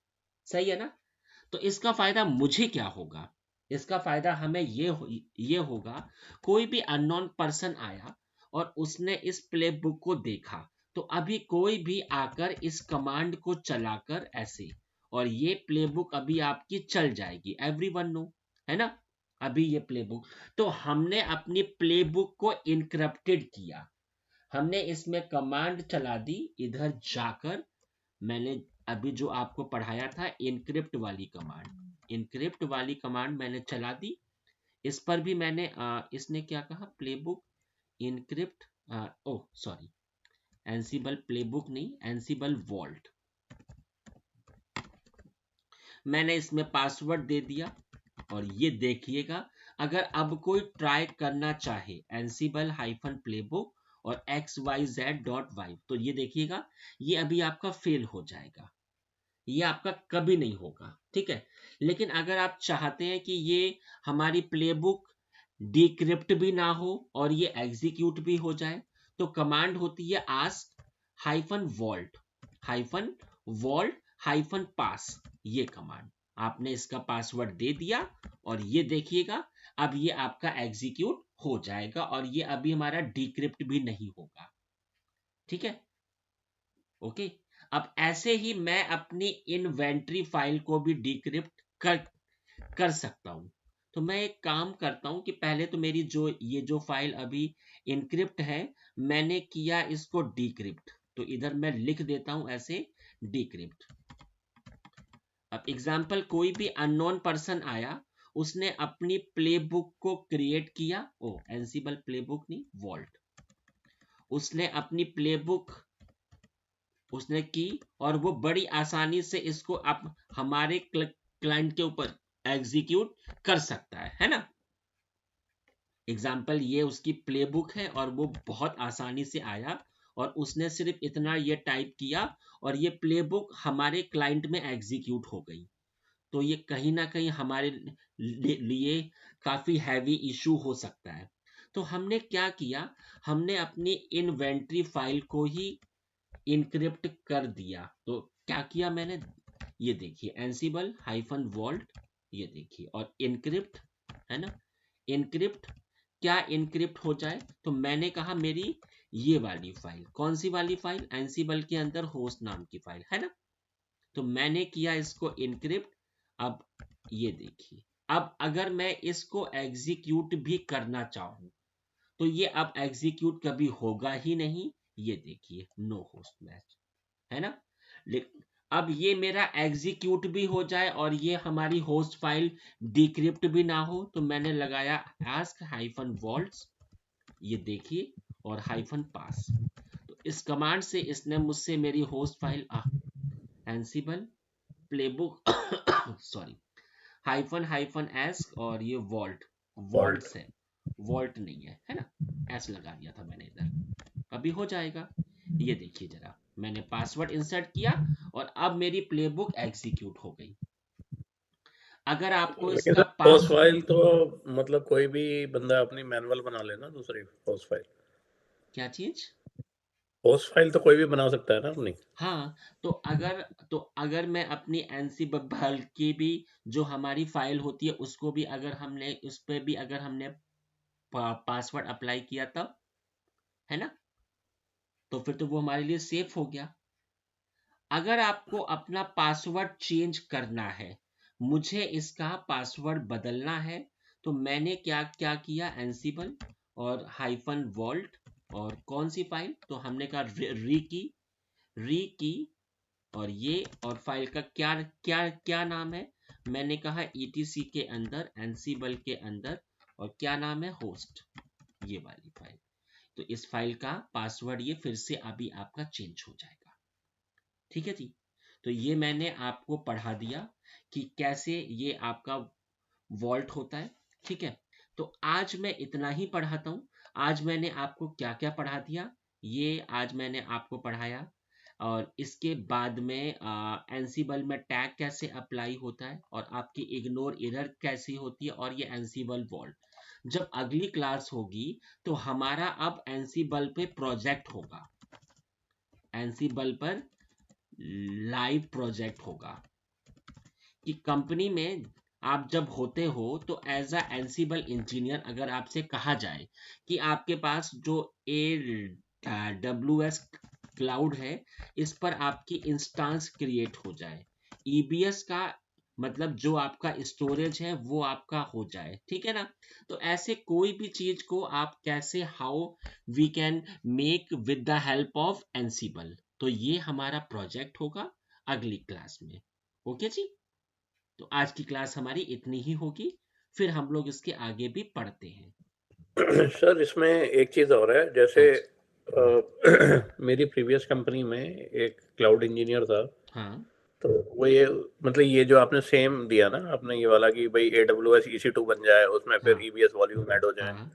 सही है ना? तो इसका फायदा मुझे क्या होगा? इसका फायदा हमें ये होगा, कोई भी अननोन पर्सन आया और उसने इस प्ले बुक को देखा, तो अभी कोई भी आकर इस कमांड को चलाकर ऐसे, और ये प्ले बुक अभी आपकी चल जाएगी, एवरीवन नो, है ना? अभी ये प्ले बुक, तो हमने अपनी प्ले बुक को इनक्रप्टेड किया। हमने इसमें कमांड चला दी, इधर जाकर मैंने अभी जो आपको पढ़ाया था इनक्रिप्ट वाली कमांड, इनक्रिप्ट वाली कमांड मैंने चला दी। इस पर भी मैंने इसने क्या कहा, playbook encrypt, oh sorry, Ansible playbook नहीं, एनसीबल वॉल्ट। मैंने इसमें पासवर्ड दे दिया और ये देखिएगा, अगर अब कोई ट्राई करना चाहे एनसीबल -प्लेबुक और xyz.y, तो ये देखिएगा, ये अभी आपका फेल हो जाएगा, ये आपका कभी नहीं होगा। ठीक है। लेकिन अगर आप चाहते हैं कि ये हमारी प्लेबुक डिक्रिप्ट भी ना हो और ये एग्जीक्यूट भी हो जाए, तो कमांड होती है आस्क -वॉल्ट -वॉल्ट -पास, ये कमांड। आपने इसका पासवर्ड दे दिया और ये देखिएगा अब ये आपका एग्जीक्यूट हो जाएगा और ये अभी हमारा डिक्रिप्ट भी नहीं होगा। ठीक है, ओके। अब ऐसे ही मैं अपनी इन्वेंटरी फाइल को भी डिक्रिप्ट कर सकता हूं। तो मैं एक काम करता हूं कि पहले तो मेरी ये जो फाइल अभी इनक्रिप्ट है मैंने किया इसको डिक्रिप्ट, तो इधर मैं लिख देता हूं ऐसे डिक्रिप्ट। अब एग्जाम्पल कोई भी अननोन पर्सन आया, उसने अपनी प्लेबुक को क्रिएट किया, एनसिबल प्लेबुक नहीं वॉल्ट, उसने अपनी प्लेबुक उसने की और वो बड़ी आसानी से इसको आप हमारे क्लाइंट के ऊपर एग्जीक्यूट कर सकता है ना। एग्जाम्पल ये उसकी प्लेबुक है और वो बहुत आसानी से आया और उसने सिर्फ इतना ये टाइप किया और ये प्लेबुक हमारे क्लाइंट में एग्जीक्यूट हो गई। तो ये कहीं ना कहीं हमारे लिए काफी हैवी इशू हो सकता है। तो हमने क्या किया, हमने अपनी इन्वेंटरी फाइल को ही इनक्रिप्ट कर दिया। तो क्या किया मैंने, ये देखिए एनसिबल हाइफन वॉल्ट, ये देखिए और इनक्रिप्ट, है ना। इनक्रिप्ट क्या इनक्रिप्ट हो जाए, तो मैंने कहा मेरी ये वाली फाइल, कौन सी वाली फाइल, एनसिबल के अंदर होस्ट नाम की फाइल है ना। तो मैंने किया इसको इनक्रिप्ट। अब ये देखिए, अब अगर मैं इसको एग्जीक्यूट भी करना चाहूं तो ये अब एग्जीक्यूट कभी होगा ही नहीं। ये देखिए नो होस्ट मैच, है ना। लेकिन अब ये मेरा एग्जीक्यूट भी हो जाए और ये हमारी होस्ट फाइल डिक्रिप्ट भी ना हो, तो मैंने लगाया आस्क हाइफन वॉल्ट्स, ये देखिए और हाइफन पास। तो इस कमांड से इसने मुझसे मेरी host file Ansible playbook sorry hyphen hyphen S और ये वॉल्ट, वॉल्ट। वॉल्ट्स है, वॉल्ट नहीं है ना, एस लगा दिया था मैंने इधर। अभी हो जाएगा, ये देखिए जरा मैंने पासवर्ड इंसर्ट किया और अब मेरी प्लेबुक एग्जीक्यूट हो गई। अगर आपको लेकिन इसका सर पास, होस्ट फाइल तो मतलब कोई भी बंदा अपनी मैनुअल बना लेना दूसरी होस्ट फाइल। क्या चीज, होस्ट फाइल तो कोई भी बना सकता है ना अपनी। हाँ तो अगर मैं अपनी एनसीबल की भी जो हमारी फाइल होती है उसको भी अगर हमने उस पर भी अगर हमने पासवर्ड अप्लाई किया तब, है ना, तो फिर तो वो हमारे लिए सेफ हो गया। अगर आपको अपना पासवर्ड चेंज करना है, मुझे इसका पासवर्ड बदलना है, तो मैंने क्या क्या किया, एनसिबल और हाइफन वॉल्ट और कौन सी फाइल, तो हमने कहा री की और ये और फाइल का क्या क्या क्या नाम है, मैंने कहा etc के अंदर एनसिबल के अंदर और क्या नाम है होस्ट, ये वाली फाइल। तो इस फाइल का पासवर्ड ये फिर से अभी आपका चेंज हो जाएगा। ठीक है जी, तो ये मैंने आपको पढ़ा दिया कि कैसे ये आपका वॉल्ट होता है। ठीक है, तो आज मैं इतना ही पढ़ाता हूँ। आज मैंने आपको क्या क्या पढ़ा दिया, ये आज मैंने आपको पढ़ाया। और इसके बाद में एनसिबल में टैग कैसे अप्लाई होता है और आपकी इग्नोर एरर कैसी होती है और ये एनसिबल वॉल्ट। जब अगली क्लास होगी तो हमारा अब एनसिबल पे प्रोजेक्ट होगा, एनसिबल पर लाइव प्रोजेक्ट होगा कि कंपनी में आप जब होते हो तो एज अ एनसिबल इंजीनियर अगर आपसे कहा जाए कि आपके पास जो ए डब्ल्यू एस क्लाउड है इस पर आपकी इंस्टांस क्रिएट हो जाए, ईबीएस का मतलब जो आपका स्टोरेज है वो आपका हो जाए, ठीक है ना। तो ऐसे कोई भी चीज को आप कैसे how we can make with the help of Ansible, तो ये हमारा प्रोजेक्ट होगा अगली क्लास में। ओके जी, तो आज की क्लास हमारी इतनी ही होगी, फिर हम लोग इसके आगे भी पढ़ते हैं। सर इसमें एक चीज़ और है, जैसे अच्छा, मेरी प्रीवियस कंपनी में एक क्लाउड इंजीनियर था। हाँ तो वो ये मतलब ये जो आपने सेम दिया ना आपने ये वाला कि भाई AWS EC2 बन जाए, उसमें फिर हाँ EBS वॉल्यूम ऐड हो जाए, हाँ,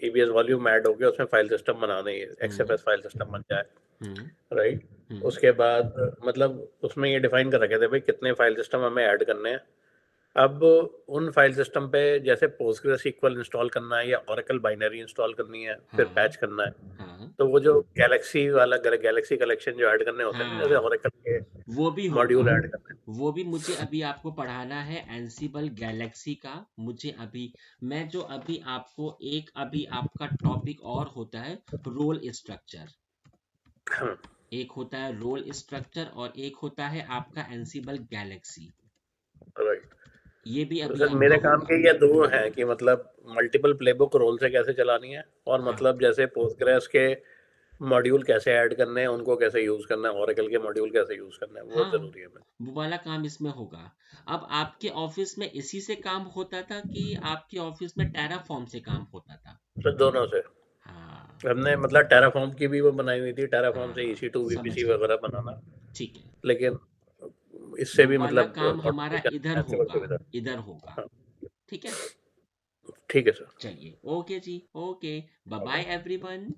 EBS वॉल्यूम ऐड हो गया, उसमें फाइल सिस्टम बना दें, हम्म XFS फाइल सिस्टम बन जाए, हम्म राइट। हम्म उसके बाद मतलब उसमें ये डिफाइन कर रखे थे भाई कितने फाइल सिस्टम हमें ऐड करने हैं। अब उन फाइल सिस्टम पे जैसे PostgreSQL इंस्टॉल करना है या Oracle बाइनरी इंस्टॉल करनी है, फिर हाँ पैच करना है, हाँ तो वो जो गैलेक्सी वाला गैलेक्सी कलेक्शन जो ऐड करने होते हैं ना, जैसे हाँ, Oracle के वो भी होगा, मॉड्यूल ऐड करना है, वो भी मुझे अभी आपको पढ़ाना है एंसिबल गैलेक्सी का। मैं जो अभी आपको अभी आपका टॉपिक और होता है रोल स्ट्रक्चर। हाँ, एक होता है रोल स्ट्रक्चर और एक होता है आपका एंसिबल गैलेक्सी। राइट। ये भी तो अभी सर आपका मेरे काम होगा। के ये दो हैं कि मतलब मल्टीपल प्लेबुक रोल से कैसे चलानी है, और हाँ मतलब जैसे पोस्टग्रेस के मॉड्यूल कैसे ऐड करने हैं, उनको कैसे यूज करना है, ओरेकल के मॉड्यूल कैसे यूज करना है, वो हाँ, जरूरी है। मैं वो वाला काम इसमें होगा। अब आपके ऑफिस में इसी से काम होता था कि आपके ऑफिस में टेराफॉर्म से काम होता था? सर दोनों से हाँ हमने मतलब टेराफॉर्म की भी वो बनाई हुई थी, टेराफॉर्म से हाँ, EC2 समझ VPC गया। वगैरह बनाना, ठीक है, लेकिन इससे वो भी वाला मतलब काम हमारा ऑटोमेशन इधर एंसिबल होगा। सुविधा। इधर होगा। हाँ, ठीक है। ठीक है सर। चलिए, okay ji, okay. Bye bye everyone.